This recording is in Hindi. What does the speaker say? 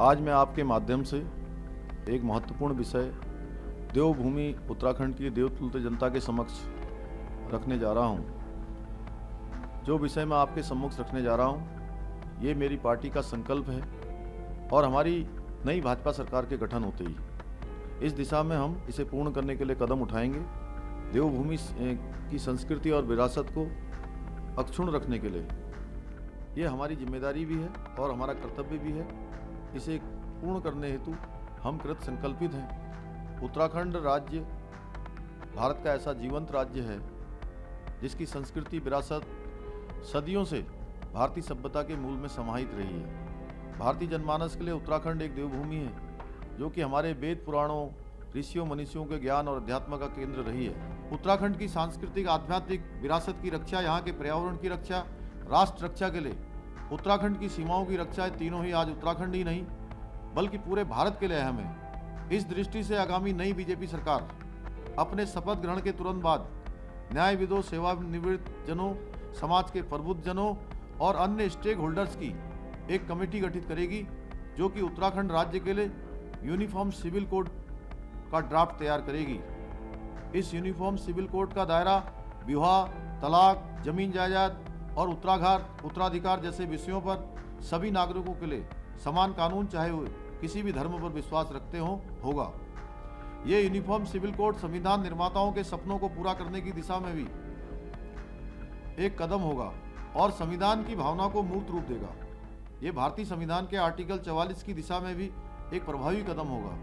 आज मैं आपके माध्यम से एक महत्वपूर्ण विषय देवभूमि उत्तराखंड की देवतुल्य जनता के समक्ष रखने जा रहा हूं। जो विषय मैं आपके सम्मुख रखने जा रहा हूं, ये मेरी पार्टी का संकल्प है और हमारी नई भाजपा सरकार के गठन होते ही इस दिशा में हम इसे पूर्ण करने के लिए कदम उठाएंगे। देवभूमि की संस्कृति और विरासत को अक्षुण्ण रखने के लिए ये हमारी जिम्मेदारी भी है और हमारा कर्तव्य भी है। इसे पूर्ण करने हेतु हम कृत संकल्पित हैं। उत्तराखंड राज्य भारत का ऐसा जीवंत राज्य है जिसकी संस्कृति विरासत सदियों से भारतीय सभ्यता के मूल में समाहित रही है। भारतीय जनमानस के लिए उत्तराखंड एक देवभूमि है जो कि हमारे वेद पुराणों, ऋषियों मनीषियों के ज्ञान और अध्यात्म का केंद्र रही है। उत्तराखंड की सांस्कृतिक आध्यात्मिक विरासत की रक्षा, यहाँ के पर्यावरण की रक्षा, राष्ट्र रक्षा के लिए उत्तराखंड की सीमाओं की रक्षा, तीनों ही आज उत्तराखंड ही नहीं बल्कि पूरे भारत के लिए अहम है। इस दृष्टि से आगामी नई बीजेपी सरकार अपने शपथ ग्रहण के तुरंत बाद न्यायविदों, सेवानिवृत्त जनों, समाज के प्रबुद्ध जनों और अन्य स्टेक होल्डर्स की एक कमेटी गठित करेगी जो कि उत्तराखंड राज्य के लिए यूनिफॉर्म सिविल कोड का ड्राफ्ट तैयार करेगी। इस यूनिफॉर्म सिविल कोड का दायरा विवाह, तलाक, जमीन जायदाद और उत्तराधिकार जैसे विषयों पर सभी नागरिकों के लिए समान कानून, चाहे वे किसी भी धर्म पर विश्वास रखते हों, होगा। ये यूनिफॉर्म सिविल कोड संविधान निर्माताओं के सपनों को पूरा करने की दिशा में भी एक कदम होगा और संविधान की भावना को मूर्त रूप देगा। ये भारतीय संविधान के आर्टिकल 44 की दिशा में भी एक प्रभावी कदम होगा।